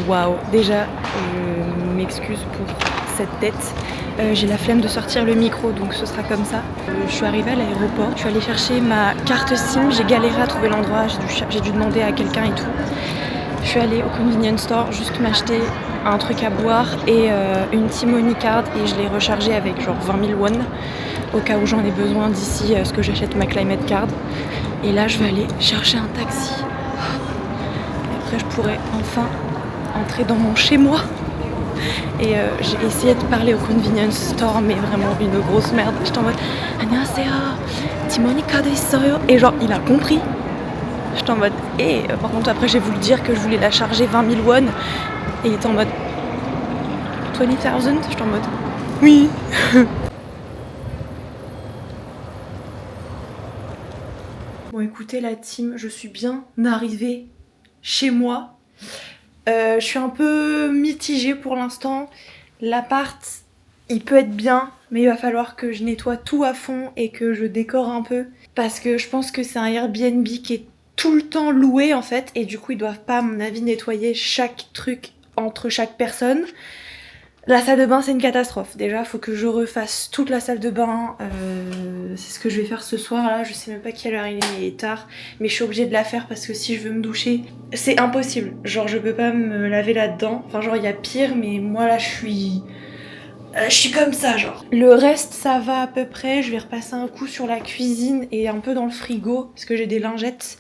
Waouh, déjà je m'excuse pour cette tête. J'ai la flemme de sortir le micro donc ce sera comme ça. Je suis arrivée à l'aéroport, je suis allée chercher ma carte SIM, j'ai galéré à trouver l'endroit, j'ai dû demander à quelqu'un et tout. Je suis allée au convenience store juste m'acheter un truc à boire et une T-Money card et je l'ai rechargée avec genre 20 000 won au cas où j'en ai besoin d'ici ce que j'achète ma climate card. Et là je vais aller chercher un taxi. Et après je pourrai enfin entrer dans mon chez moi. Et j'ai essayé de parler au convenience store mais vraiment une grosse merde. J'étais en mode 안녕하세요, T-Money card 있어요? Et genre il a compris. J'étais en mode par contre après j'ai voulu dire que je voulais la charger 20 000 won et il était en mode 20 000. J'étais en mode oui. Bon écoutez la team, je suis bien arrivée chez moi. Je suis un peu mitigée pour l'instant. L'appart, il peut être bien, mais il va falloir que je nettoie tout à fond et que je décore un peu. Parce que je pense que c'est un Airbnb qui est tout le temps loué en fait. Et du coup, ils doivent pas, à mon avis, nettoyer chaque truc entre chaque personne. La salle de bain, c'est une catastrophe. Déjà, faut que je refasse toute la salle de bain. C'est ce que je vais faire ce soir là. Je sais même pas quelle heure il est tard. Mais je suis obligée de la faire parce que si je veux me doucher, c'est impossible. Genre, je peux pas me laver là-dedans. Enfin, genre, il y a pire, mais moi là, je suis comme ça, genre. Le reste, ça va à peu près. Je vais repasser un coup sur la cuisine et un peu dans le frigo parce que j'ai des lingettes.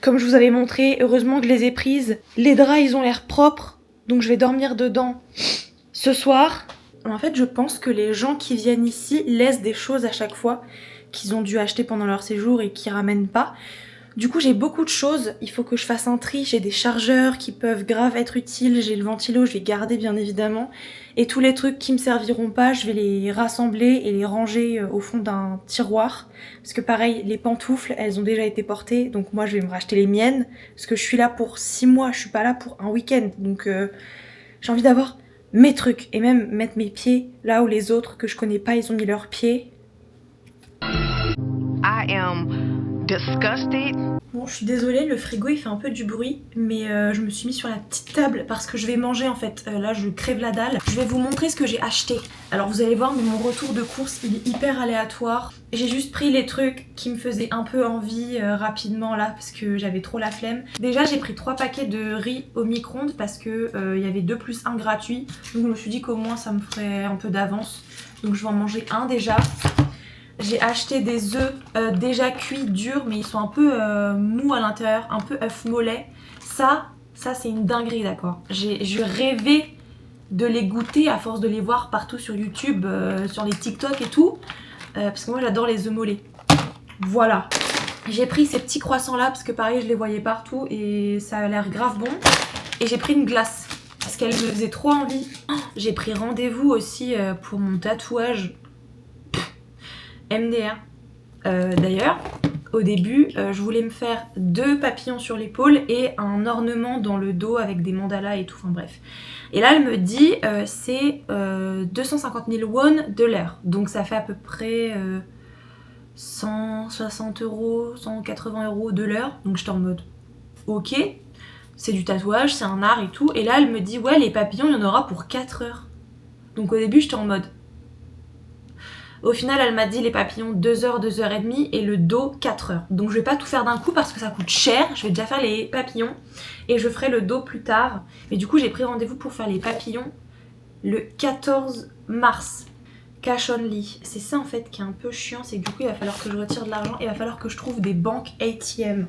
Comme je vous avais montré, heureusement que je les ai prises. Les draps, ils ont l'air propres. Donc, je vais dormir dedans ce soir. En fait, je pense que les gens qui viennent ici laissent des choses à chaque fois qu'ils ont dû acheter pendant leur séjour et qui ramènent pas. Du coup, j'ai beaucoup de choses. Il faut que je fasse un tri. J'ai des chargeurs qui peuvent grave être utiles. J'ai le ventilo, je vais garder bien évidemment. Et tous les trucs qui me serviront pas, je vais les rassembler et les ranger au fond d'un tiroir. Parce que pareil, les pantoufles, elles ont déjà été portées. Donc moi, je vais me racheter les miennes. Parce que je suis là pour 6 mois. Je suis pas là pour un week-end. Donc j'ai envie d'avoir mes trucs et même mettre mes pieds là où les autres que je connais pas ils ont mis leurs pieds. I am disgusted. Bon, je suis désolée, le frigo il fait un peu du bruit, mais je me suis mis sur la petite table parce que je vais manger en fait. Là, je crève la dalle. Je vais vous montrer ce que j'ai acheté. Alors vous allez voir, mais mon retour de course il est hyper aléatoire. J'ai juste pris les trucs qui me faisaient un peu envie rapidement là parce que j'avais trop la flemme. Déjà, j'ai pris 3 paquets de riz au micro-ondes parce que il y avait 2 + 1 gratuit. Donc je me suis dit qu'au moins ça me ferait un peu d'avance. Donc je vais en manger un déjà. J'ai acheté des œufs déjà cuits durs mais ils sont un peu mous à l'intérieur, un peu œuf mollet. Ça c'est une dinguerie, d'accord. Je rêvais de les goûter à force de les voir partout sur YouTube, sur les TikTok et tout. Parce que moi j'adore les œufs mollets. Voilà. J'ai pris ces petits croissants là parce que pareil je les voyais partout et ça a l'air grave bon. Et j'ai pris une glace parce qu'elle me faisait trop envie. J'ai pris rendez-vous aussi pour mon tatouage. MDR. D'ailleurs, au début, je voulais me faire 2 papillons sur l'épaule et un ornement dans le dos avec des mandalas et tout, enfin bref. Et là, elle me dit, c'est 250 000 won de l'heure. Donc ça fait à peu près 160 €, 180 € de l'heure. Donc j'étais en mode, ok, c'est du tatouage, c'est un art et tout. Et là, elle me dit, ouais, les papillons, il y en aura pour 4 heures. Donc au début, j'étais en mode... Au final, elle m'a dit les papillons 2 heures, 2 heures et demie et le dos 4 heures. Donc je vais pas tout faire d'un coup parce que ça coûte cher. Je vais déjà faire les papillons et je ferai le dos plus tard. Mais du coup, j'ai pris rendez-vous pour faire les papillons le 14 mars. Cash only. C'est ça en fait qui est un peu chiant, c'est que du coup, il va falloir que je retire de l'argent et il va falloir que je trouve des banques ATM.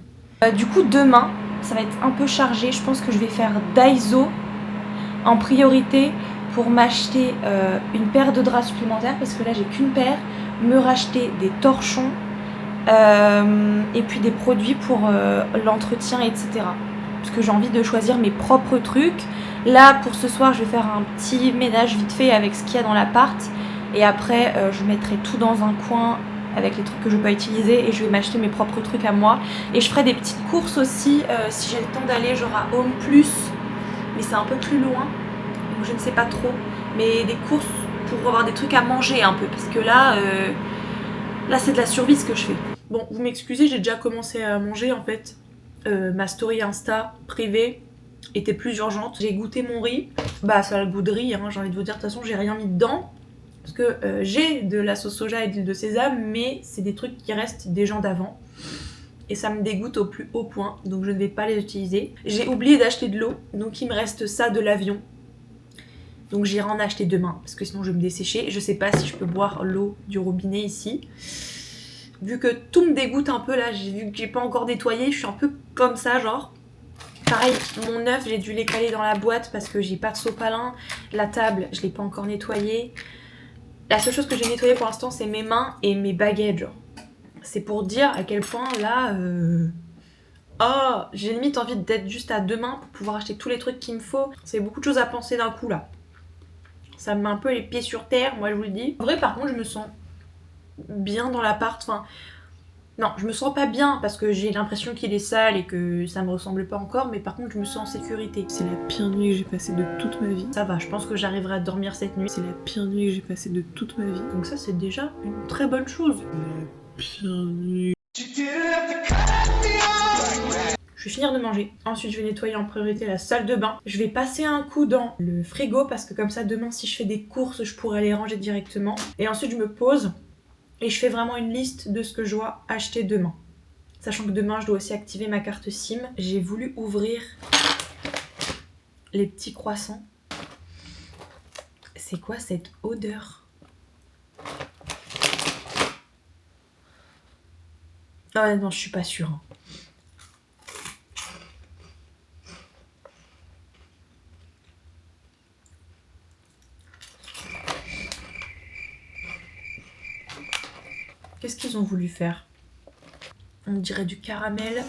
Du coup, demain, ça va être un peu chargé. Je pense que je vais faire Daiso en priorité pour m'acheter une paire de draps supplémentaires parce que là j'ai qu'une paire, me racheter des torchons et puis des produits pour l'entretien, etc. Parce que j'ai envie de choisir mes propres trucs. Là pour ce soir je vais faire un petit ménage vite fait avec ce qu'il y a dans l'appart et après je mettrai tout dans un coin avec les trucs que je peux pas utiliser et je vais m'acheter mes propres trucs à moi. Et je ferai des petites courses aussi si j'ai le temps d'aller genre à Home Plus, mais c'est un peu plus loin. Donc je ne sais pas trop, mais des courses pour avoir des trucs à manger un peu, parce que là c'est de la survie ce que je fais. Bon, vous m'excusez, j'ai déjà commencé à manger en fait. Ma story Insta privée, était plus urgente. J'ai goûté mon riz, bah ça a le goût de riz, hein, j'ai envie de vous dire, de toute façon j'ai rien mis dedans. Parce que j'ai de la sauce soja et de l'huile de sésame, mais c'est des trucs qui restent des gens d'avant. Et ça me dégoûte au plus haut point, donc je ne vais pas les utiliser. J'ai oublié d'acheter de l'eau, donc il me reste ça de l'avion. Donc j'irai en acheter demain, parce que sinon je vais me dessécher. Je sais pas si je peux boire l'eau du robinet ici. Vu que tout me dégoûte un peu là, vu que j'ai pas encore nettoyé, je suis un peu comme ça genre. Pareil, mon œuf, j'ai dû les caler dans la boîte parce que j'ai pas de sopalin. La table, je l'ai pas encore nettoyée. La seule chose que j'ai nettoyée pour l'instant, c'est mes mains et mes baguettes genre. C'est pour dire à quel point là... Oh, j'ai limite envie d'être juste à demain pour pouvoir acheter tous les trucs qu'il me faut. C'est beaucoup de choses à penser d'un coup là. Ça me met un peu les pieds sur terre, moi je vous le dis. En vrai par contre je me sens bien dans l'appart. Enfin, non, je me sens pas bien parce que j'ai l'impression qu'il est sale et que ça me ressemble pas encore. Mais par contre je me sens en sécurité. C'est la pire nuit que j'ai passée de toute ma vie. Ça va, je pense que j'arriverai à dormir cette nuit. C'est la pire nuit que j'ai passée de toute ma vie. Donc ça c'est déjà une très bonne chose. La pire nuit. Je vais finir de manger. Ensuite, je vais nettoyer en priorité la salle de bain. Je vais passer un coup dans le frigo parce que comme ça, demain, si je fais des courses, je pourrais les ranger directement. Et ensuite, je me pose et je fais vraiment une liste de ce que je dois acheter demain. Sachant que demain, je dois aussi activer ma carte SIM. J'ai voulu ouvrir les petits croissants. C'est quoi cette odeur? Ah non, je suis pas sûre. Qu'est-ce qu'ils ont voulu faire? On dirait du caramel,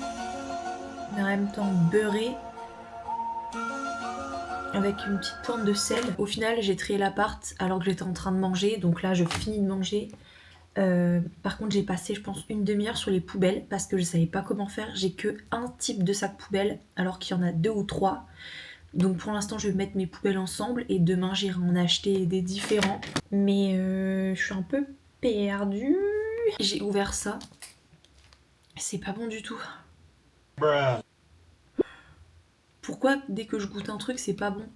mais en même temps beurré, avec une petite pointe de sel. Au final, j'ai trié l'appart alors que j'étais en train de manger, donc là, je finis de manger. Par contre, j'ai passé, je pense, une demi-heure sur les poubelles parce que je savais pas comment faire. J'ai que un type de sac poubelle alors qu'il y en a 2 ou 3. Donc pour l'instant, je vais mettre mes poubelles ensemble et demain, j'irai en acheter des différents. Mais je suis un peu perdue. J'ai ouvert ça. C'est pas bon du tout. Pourquoi dès que je goûte un truc, c'est pas bon?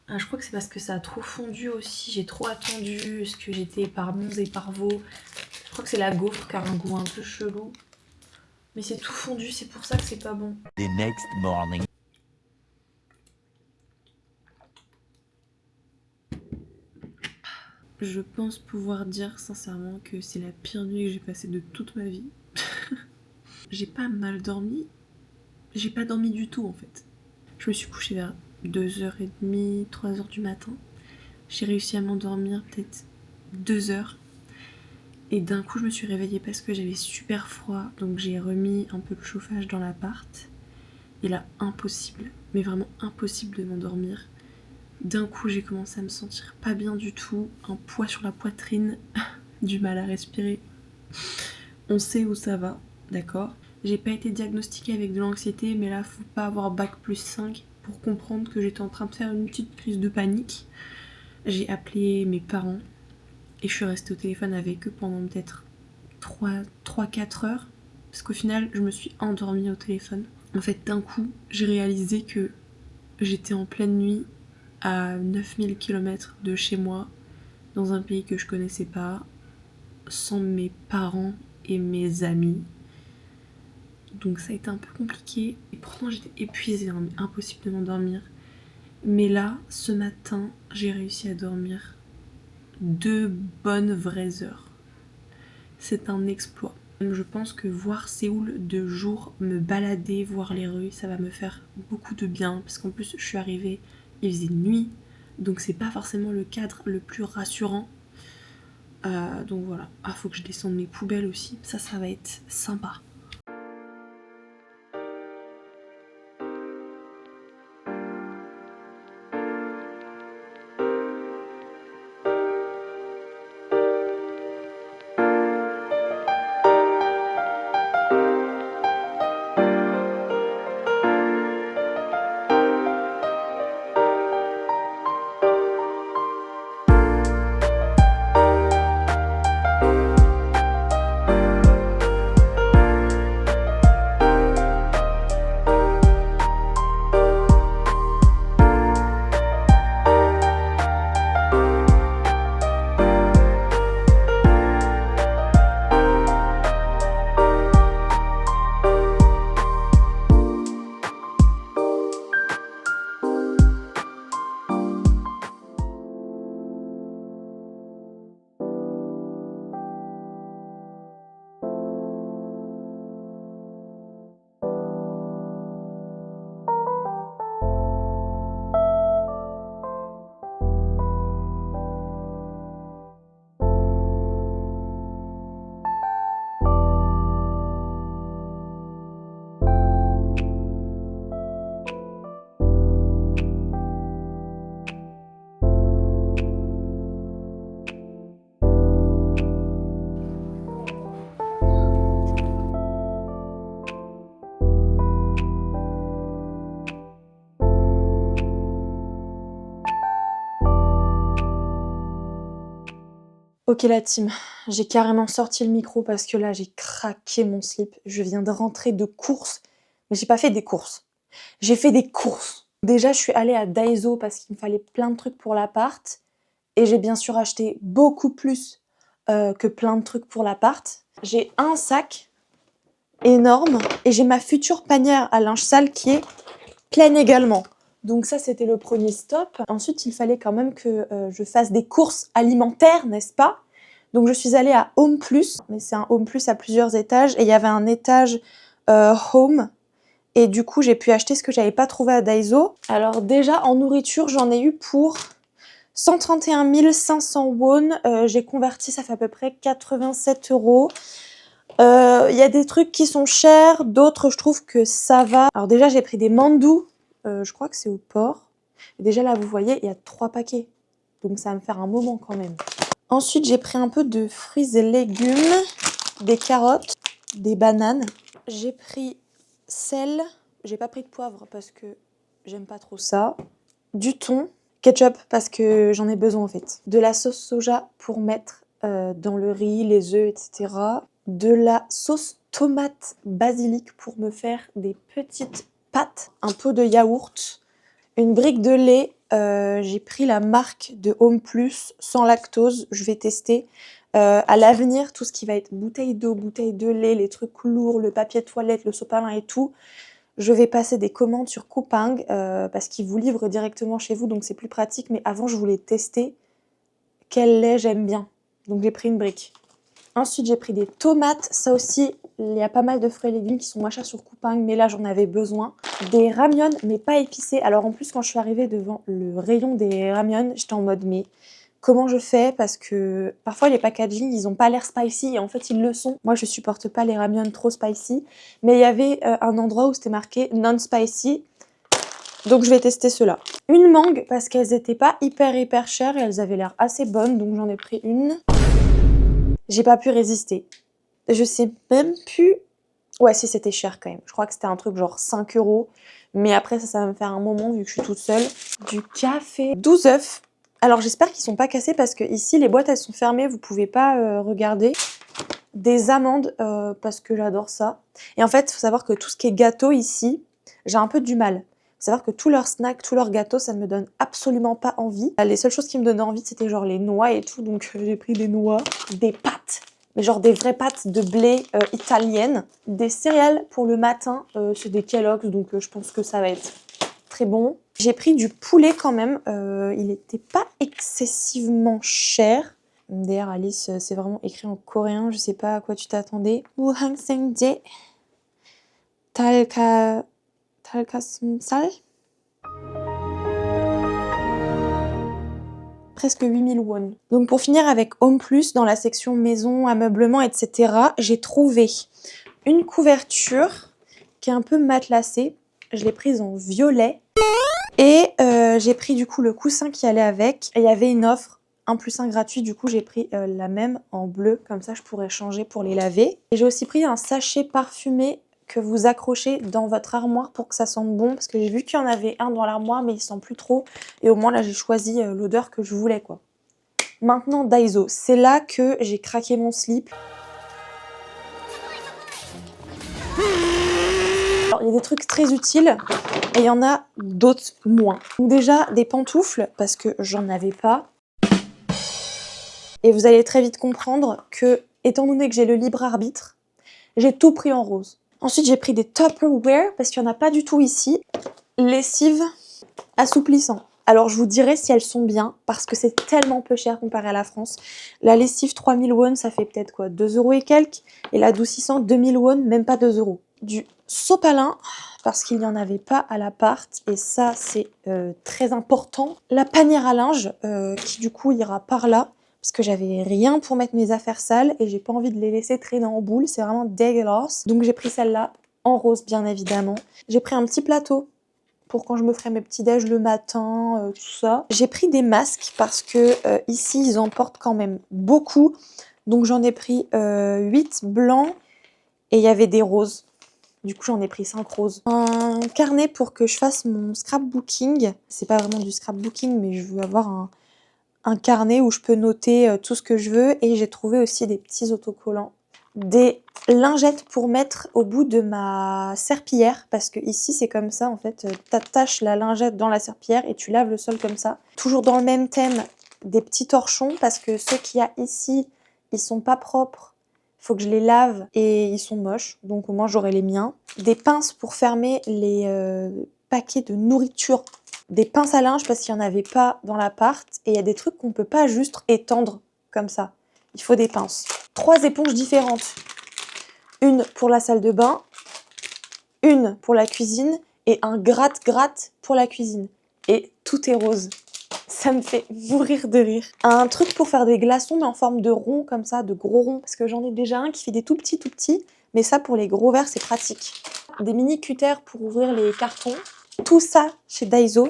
Ah, je crois que c'est parce que ça a trop fondu aussi. J'ai trop attendu. Est-ce que j'étais par Mons et par Vaux? Je crois que c'est la gaufre qui a un goût un peu chelou. Mais c'est tout fondu, c'est pour ça que c'est pas bon. The next morning. Je pense pouvoir dire sincèrement que c'est la pire nuit que j'ai passée de toute ma vie. J'ai pas mal dormi. J'ai pas dormi du tout en fait. Je me suis couchée vers 2h30, 3h du matin. J'ai réussi à m'endormir peut-être 2h. Et d'un coup je me suis réveillée parce que j'avais super froid. Donc j'ai remis un peu le chauffage dans l'appart. Et là, impossible, mais vraiment impossible de m'endormir. D'un coup j'ai commencé à me sentir pas bien du tout. Un poids sur la poitrine, du mal à respirer. On sait où ça va, d'accord? J'ai pas été diagnostiquée avec de l'anxiété, mais là faut pas avoir bac+5 pour comprendre que j'étais en train de faire une petite crise de panique. J'ai appelé mes parents et je suis restée au téléphone avec eux pendant peut-être 3-4 heures. Parce qu'au final, je me suis endormie au téléphone. En fait, d'un coup, j'ai réalisé que j'étais en pleine nuit à 9000 km de chez moi, dans un pays que je connaissais pas, sans mes parents et mes amis. Donc ça a été un peu compliqué. Et pourtant j'étais épuisée, hein, impossible de m'endormir. Mais là, ce matin, j'ai réussi à dormir 2 bonnes vraies heures. C'est un exploit. Je pense que voir Séoul de jour, me balader, voir les rues, ça va me faire beaucoup de bien. Parce qu'en plus, je suis arrivée, il faisait nuit. Donc c'est pas forcément le cadre le plus rassurant. Donc voilà. Ah, faut que je descende mes poubelles aussi. Ça va être sympa. Ok la team, j'ai carrément sorti le micro parce que là j'ai craqué mon slip. Je viens de rentrer de course, mais j'ai pas fait des courses. J'ai fait des courses. Déjà je suis allée à Daiso parce qu'il me fallait plein de trucs pour l'appart. Et j'ai bien sûr acheté beaucoup plus que plein de trucs pour l'appart. J'ai un sac énorme et j'ai ma future panière à linge sale qui est pleine également. Donc ça, c'était le premier stop. Ensuite, il fallait quand même que je fasse des courses alimentaires, n'est-ce pas? Donc je suis allée à Home Plus, mais c'est un Home Plus à plusieurs étages. Et il y avait un étage Home. Et du coup, j'ai pu acheter ce que j'avais pas trouvé à Daiso. Alors déjà, en nourriture, j'en ai eu pour 131 500 won. J'ai converti, ça fait à peu près 87 €. Il y a des trucs qui sont chers, d'autres je trouve que ça va. Alors déjà j'ai pris des mandous, je crois que c'est au port. Et déjà là vous voyez il y a 3 paquets, donc ça va me faire un moment quand même. Ensuite j'ai pris un peu de fruits et légumes, des carottes, des bananes. J'ai pris sel, j'ai pas pris de poivre parce que j'aime pas trop ça. Du thon, ketchup parce que j'en ai besoin en fait. De la sauce soja pour mettre dans le riz, les œufs, etc. De la sauce tomate basilic pour me faire des petites pâtes. Un pot de yaourt, une brique de lait. J'ai pris la marque de Home Plus sans lactose, je vais tester. À l'avenir, tout ce qui va être bouteille d'eau, bouteille de lait, les trucs lourds, le papier toilette, le sopalin et tout, je vais passer des commandes sur Coupang parce qu'ils vous livrent directement chez vous, donc c'est plus pratique. Mais avant, je voulais tester quel lait j'aime bien. Donc j'ai pris une brique. Ensuite, j'ai pris des tomates. Ça aussi, il y a pas mal de fruits et légumes qui sont moins chers sur Coupang, mais là, j'en avais besoin. Des ramyeon, mais pas épicés. Alors en plus, quand je suis arrivée devant le rayon des ramyeon, j'étais en mode, mais comment je fais? Parce que parfois, les packaging, ils ont pas l'air spicy et en fait, ils le sont. Moi, je supporte pas les ramyeon trop spicy, mais il y avait un endroit où c'était marqué non spicy. Donc je vais tester ceux-là. Une mangue, parce qu'elles étaient pas hyper chères et elles avaient l'air assez bonnes, donc j'en ai pris une. J'ai pas pu résister. Je sais même plus... Ouais, si c'était cher quand même. Je crois que c'était un truc genre 5 €. Mais après, ça va me faire un moment vu que je suis toute seule. Du café. 12 œufs. Alors j'espère qu'ils sont pas cassés parce que ici, les boîtes, elles sont fermées. Vous pouvez pas regarder. Des amandes, parce que j'adore ça. Et en fait, il faut savoir que tout ce qui est gâteau ici, j'ai un peu du mal. Il faut savoir que tous leurs snacks, tous leurs gâteaux, ça ne me donne absolument pas envie. Les seules choses qui me donnaient envie, c'était genre les noix et tout. Donc j'ai pris des noix, des pâtes, mais genre des vraies pâtes de blé italiennes. Des céréales pour le matin, c'est des Kellogg's, donc je pense que ça va être très bon. J'ai pris du poulet quand même. Il n'était pas excessivement cher. D'ailleurs, Alice, c'est vraiment écrit en coréen, je sais pas à quoi tu t'attendais. Muhangsengje Talkasumsal. Presque 8000 won. Donc pour finir avec Home Plus, dans la section maison, ameublement, etc., j'ai trouvé une couverture qui est un peu matelassée. Je l'ai prise en violet. Et j'ai pris du coup le coussin qui allait avec. Et il y avait une offre 1+1 gratuit, du coup j'ai pris la même en bleu, comme ça je pourrais changer pour les laver. Et j'ai aussi pris un sachet parfumé que vous accrochez dans votre armoire pour que ça sente bon, parce que j'ai vu qu'il y en avait un dans l'armoire mais il sent plus trop. Et au moins là j'ai choisi l'odeur que je voulais quoi. Maintenant Daiso, c'est là que j'ai craqué mon slip. Alors, il y a des trucs très utiles et il y en a d'autres moins. Donc déjà des pantoufles parce que j'en avais pas. Et vous allez très vite comprendre que, étant donné que j'ai le libre arbitre, j'ai tout pris en rose. Ensuite, j'ai pris des Tupperware, parce qu'il n'y en a pas du tout ici. Lessive assouplissant. Alors, je vous dirai si elles sont bien, parce que c'est tellement peu cher comparé à la France. La lessive 3000 won, ça fait peut-être quoi, 2 € et quelques. Et l'adoucissant 2000 won, même pas 2 €. Du sopalin, parce qu'il n'y en avait pas à l'appart. Et ça, c'est très important. La panière à linge, qui du coup ira par là. Parce que j'avais rien pour mettre mes affaires sales et j'ai pas envie de les laisser traîner en boule, c'est vraiment dégueulasse. Donc j'ai pris celle-là, en rose bien évidemment. J'ai pris un petit plateau pour quand je me ferai mes petits déj le matin, tout ça. J'ai pris des masques parce que ici ils en portent quand même beaucoup. Donc j'en ai pris 8 blancs et il y avait des roses. Du coup j'en ai pris 5 roses. Un carnet pour que je fasse mon scrapbooking. C'est pas vraiment du scrapbooking mais je veux avoir un carnet où je peux noter tout ce que je veux. Et j'ai trouvé aussi des petits autocollants. Des lingettes pour mettre au bout de ma serpillière. Parce que ici, c'est comme ça, en fait. T'attaches la lingette dans la serpillière et tu laves le sol comme ça. Toujours dans le même thème, des petits torchons. Parce que ceux qu'il y a ici, ils sont pas propres. Il faut que je les lave et ils sont moches. Donc au moins, j'aurai les miens. Des pinces pour fermer les paquets de nourriture. Des pinces à linge parce qu'il n'y en avait pas dans l'appart. Et il y a des trucs qu'on peut pas juste étendre comme ça. Il faut des pinces. 3 éponges différentes. Une pour la salle de bain, une pour la cuisine et un gratte-gratte pour la cuisine. Et tout est rose. Ça me fait mourir de rire. Un truc pour faire des glaçons mais en forme de rond comme ça, de gros ronds. Parce que j'en ai déjà un qui fait des tout petits. Mais ça pour les gros verres c'est pratique. Des mini cutters pour ouvrir les cartons. Tout ça chez Daiso.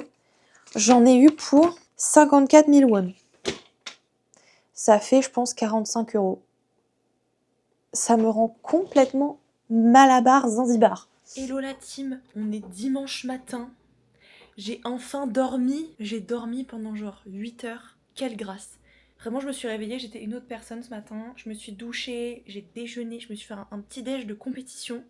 J'en ai eu pour 54 000 won. Ça fait je pense 45 €. Ça me rend complètement malabar Zanzibar. Hello la team, on est dimanche matin. J'ai enfin dormi. J'ai dormi pendant genre 8 heures. Quelle grâce. Vraiment, je me suis réveillée, j'étais une autre personne ce matin. Je me suis douchée, j'ai déjeuné, je me suis fait un petit déj de compétition.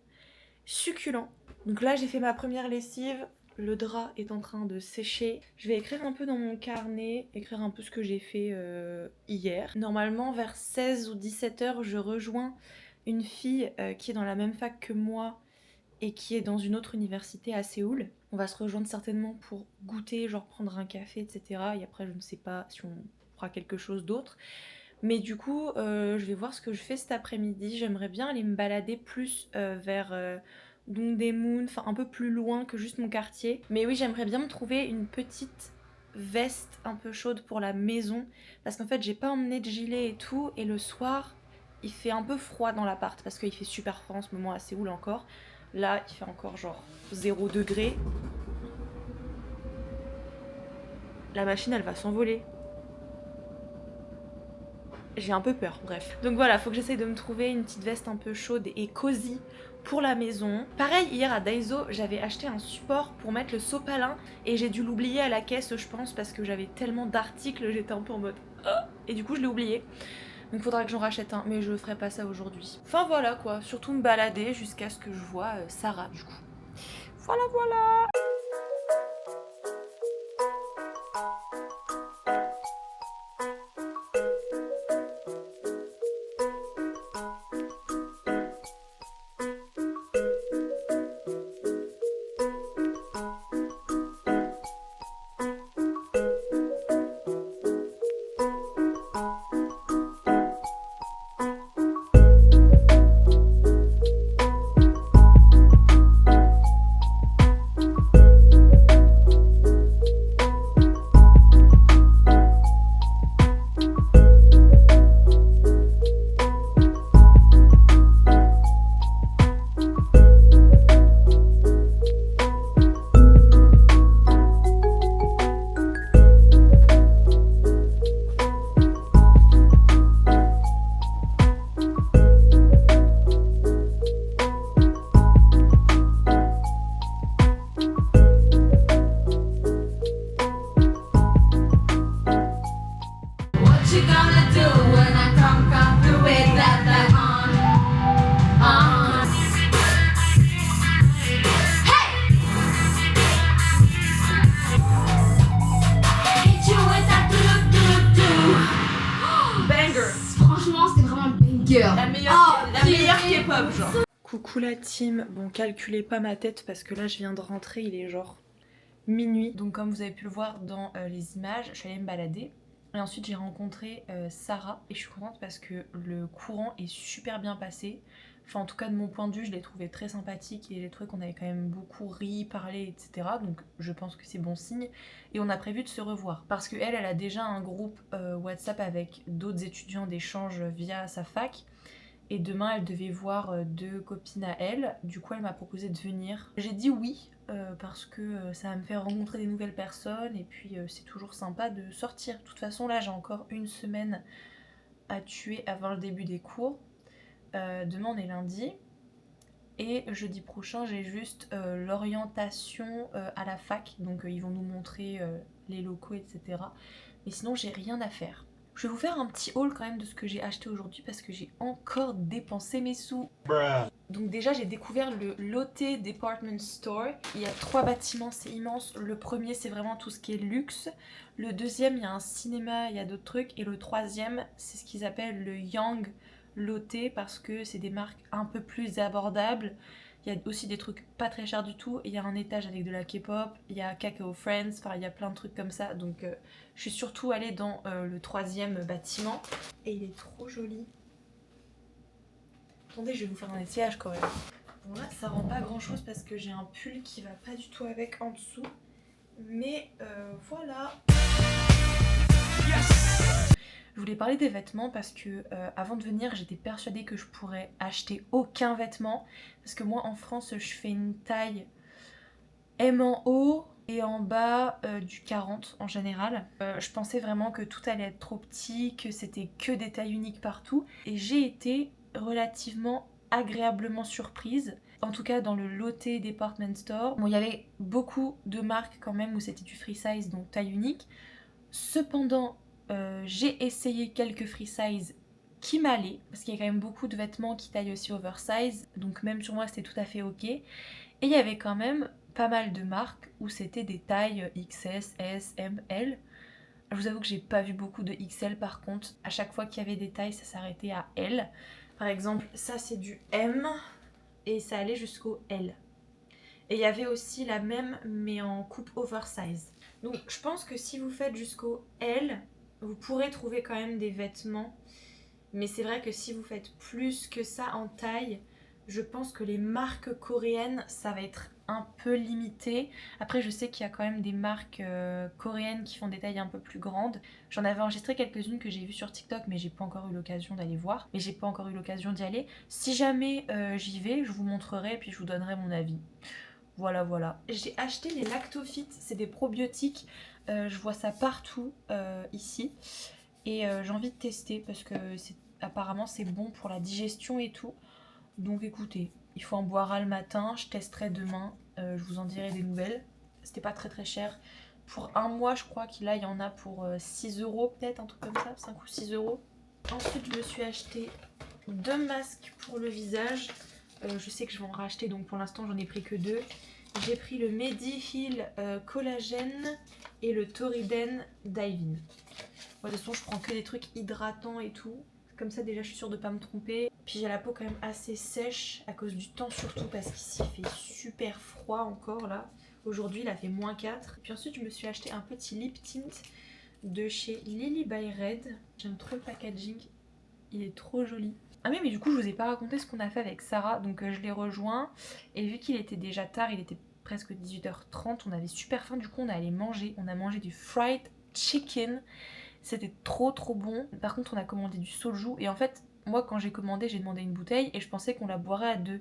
Succulent. Donc là, j'ai fait ma première lessive. Le drap est en train de sécher. Je vais écrire un peu dans mon carnet, écrire un peu ce que j'ai fait hier. Normalement, vers 16 ou 17 heures, je rejoins une fille qui est dans la même fac que moi et qui est dans une autre université à Séoul. On va se rejoindre certainement pour goûter, genre prendre un café, etc. Et après, je ne sais pas si on fera quelque chose d'autre. Mais du coup, je vais voir ce que je fais cet après-midi. J'aimerais bien aller me balader plus vers Dongdaemun, enfin un peu plus loin que juste mon quartier. Mais oui, j'aimerais bien me trouver une petite veste un peu chaude pour la maison. Parce qu'en fait, j'ai pas emmené de gilet et tout. Et le soir, il fait un peu froid dans l'appart. Parce qu'il fait super froid en ce moment à Séoul encore. Là, il fait encore genre 0 degré. La machine, elle va s'envoler. J'ai un peu peur, bref. Donc voilà, faut que j'essaye de me trouver une petite veste un peu chaude et cosy pour la maison. Pareil, hier à Daiso, j'avais acheté un support pour mettre le sopalin et j'ai dû l'oublier à la caisse, je pense, parce que j'avais tellement d'articles, j'étais un peu en mode et du coup, je l'ai oublié. Donc faudra que j'en rachète un, mais je ferai pas ça aujourd'hui. Enfin voilà quoi, surtout me balader jusqu'à ce que je vois Sarah du coup. Voilà. La meilleure K-pop genre. Coucou la team, bon calculez pas ma tête parce que là je viens de rentrer, il est genre minuit. Donc comme vous avez pu le voir dans les images, je suis allée me balader. Et ensuite j'ai rencontré Sarah et je suis contente parce que le courant est super bien passé. Enfin en tout cas de mon point de vue je l'ai trouvé très sympathique et j'ai trouvé qu'on avait quand même beaucoup ri, parlé etc. Donc je pense que c'est bon signe. Et on a prévu de se revoir parce qu'elle a déjà un groupe WhatsApp avec d'autres étudiants d'échange via sa fac. Et demain elle devait voir 2 copines à elle. Du coup elle m'a proposé de venir. J'ai dit oui parce que ça va me faire rencontrer des nouvelles personnes. Et puis c'est toujours sympa de sortir. De toute façon là j'ai encore une semaine à tuer avant le début des cours. Demain on est lundi. Et jeudi prochain j'ai juste l'orientation à la fac. Donc ils vont nous montrer les locaux etc. Mais sinon j'ai rien à faire. Je vais vous faire un petit haul quand même de ce que j'ai acheté aujourd'hui parce que j'ai encore dépensé mes sous. Donc déjà j'ai découvert le Lotte Department Store. Il y a 3 bâtiments, c'est immense. Le premier c'est vraiment tout ce qui est luxe. Le deuxième il y a un cinéma, il y a d'autres trucs. Et le troisième c'est ce qu'ils appellent le Young Lotte parce que c'est des marques un peu plus abordables. Il y a aussi des trucs pas très chers du tout. Il y a un étage avec de la K-pop, il y a Kakao Friends, enfin il y a plein de trucs comme ça. Donc je suis surtout allée dans le troisième bâtiment. Et il est trop joli. Attendez, je vais vous faire un essayage quand même. Bon là ça rend pas grand chose parce que j'ai un pull qui va pas du tout avec en dessous. Mais voilà. Je voulais parler des vêtements parce que avant de venir j'étais persuadée que je pourrais acheter aucun vêtement. Parce que moi en France je fais une taille M en haut et en bas du 40 en général. Je pensais vraiment que tout allait être trop petit, que c'était que des tailles uniques partout. Et j'ai été relativement agréablement surprise. En tout cas dans le Lotte Department Store. Bon il y avait beaucoup de marques quand même où c'était du free size, donc taille unique. Cependant j'ai essayé quelques free size qui m'allaient, parce qu'il y a quand même beaucoup de vêtements qui taillent aussi oversize, donc même sur moi c'était tout à fait ok. Et il y avait quand même pas mal de marques où c'était des tailles XS, S, M, L. Je vous avoue que j'ai pas vu beaucoup de XL par contre. À chaque fois qu'il y avait des tailles, ça s'arrêtait à L. Par exemple, ça c'est du M et ça allait jusqu'au L. Et il y avait aussi la même mais en coupe oversize. Donc je pense que si vous faites jusqu'au L, vous pourrez trouver quand même des vêtements. Mais c'est vrai que si vous faites plus que ça en taille, je pense que les marques coréennes, ça va être un peu limité. Après, je sais qu'il y a quand même des marques coréennes qui font des tailles un peu plus grandes. J'en avais enregistré quelques-unes que j'ai vues sur TikTok, mais j'ai pas encore eu l'occasion d'aller voir. Mais j'ai pas encore eu l'occasion d'y aller. Si jamais j'y vais, je vous montrerai et puis je vous donnerai mon avis. Voilà, voilà. J'ai acheté les Lactofit, c'est des probiotiques. Je vois ça partout ici. Et j'ai envie de tester parce que apparemment c'est bon pour la digestion et tout. Donc écoutez, il faut en boire le matin. Je testerai demain. Je vous en dirai des nouvelles. C'était pas très très cher. Pour un mois, je crois qu'il y en a pour 6 € peut-être, un truc comme ça, 5 ou 6 euros. Ensuite, je me suis acheté 2 masques pour le visage. Je sais que je vais en racheter, donc pour l'instant j'en ai pris que 2. J'ai pris le Mediheal Collagène et le Toriden Divin. Moi, de toute façon, je prends que des trucs hydratants et tout. Comme ça, déjà, je suis sûre de pas me tromper. Puis j'ai la peau quand même assez sèche à cause du temps surtout parce qu'ici il fait super froid encore là. Aujourd'hui, il a fait -4. Puis ensuite, je me suis acheté un petit lip tint de chez Lily by Red. J'aime trop le packaging. Il est trop joli. Ah mais du coup je vous ai pas raconté ce qu'on a fait avec Sarah, donc je l'ai rejoint et vu qu'il était déjà tard, il était presque 18h30, on avait super faim, du coup on est allé manger, on a mangé du fried chicken, c'était trop trop bon. Par contre on a commandé du soju et en fait moi quand j'ai commandé j'ai demandé une bouteille et je pensais qu'on la boirait à 2.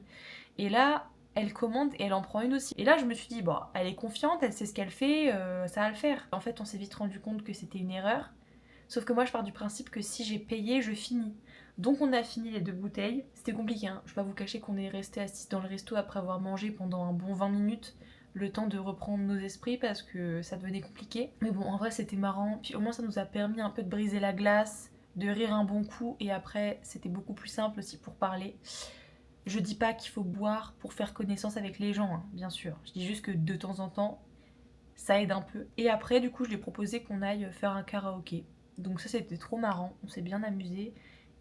Et là elle commande et elle en prend une aussi. Et là je me suis dit bon elle est confiante, elle sait ce qu'elle fait, ça va le faire. En fait on s'est vite rendu compte que c'était une erreur. Sauf que moi je pars du principe que si j'ai payé, je finis. Donc on a fini les 2 bouteilles. C'était compliqué, hein. Je vais pas vous cacher qu'on est resté assis dans le resto après avoir mangé pendant un bon 20 minutes. Le temps de reprendre nos esprits parce que ça devenait compliqué. Mais bon, en vrai c'était marrant. Puis au moins ça nous a permis un peu de briser la glace, de rire un bon coup. Et après c'était beaucoup plus simple aussi pour parler. Je dis pas qu'il faut boire pour faire connaissance avec les gens, hein, bien sûr. Je dis juste que de temps en temps, ça aide un peu. Et après du coup je lui ai proposé qu'on aille faire un karaoké. Donc ça c'était trop marrant, on s'est bien amusé.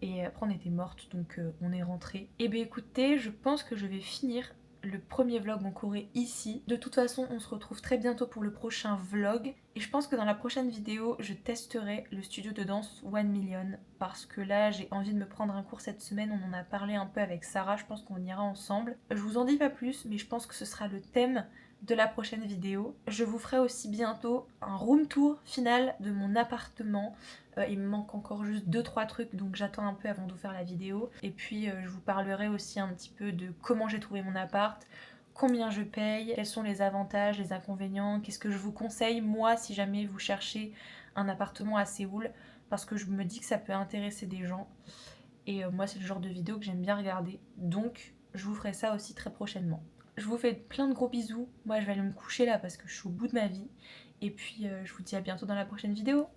Et après on était mortes, donc on est rentré. Et bien écoutez, je pense que je vais finir le premier vlog en Corée ici. De toute façon, on se retrouve très bientôt pour le prochain vlog. Et je pense que dans la prochaine vidéo, je testerai le studio de danse 1 Million. Parce que là, j'ai envie de me prendre un cours cette semaine. On en a parlé un peu avec Sarah, je pense qu'on ira ensemble. Je vous en dis pas plus, mais je pense que ce sera le thème de la prochaine vidéo. Je vous ferai aussi bientôt un room tour final de mon appartement. Il me manque encore juste 2-3 trucs, donc j'attends un peu avant de vous faire la vidéo. Et puis je vous parlerai aussi un petit peu de comment j'ai trouvé mon appart, combien je paye, quels sont les avantages, les inconvénients, qu'est-ce que je vous conseille moi si jamais vous cherchez un appartement à Séoul, parce que je me dis que ça peut intéresser des gens. Et moi c'est le genre de vidéo que j'aime bien regarder, donc je vous ferai ça aussi très prochainement. Je vous fais plein de gros bisous, moi je vais aller me coucher là parce que je suis au bout de ma vie. Et puis je vous dis à bientôt dans la prochaine vidéo.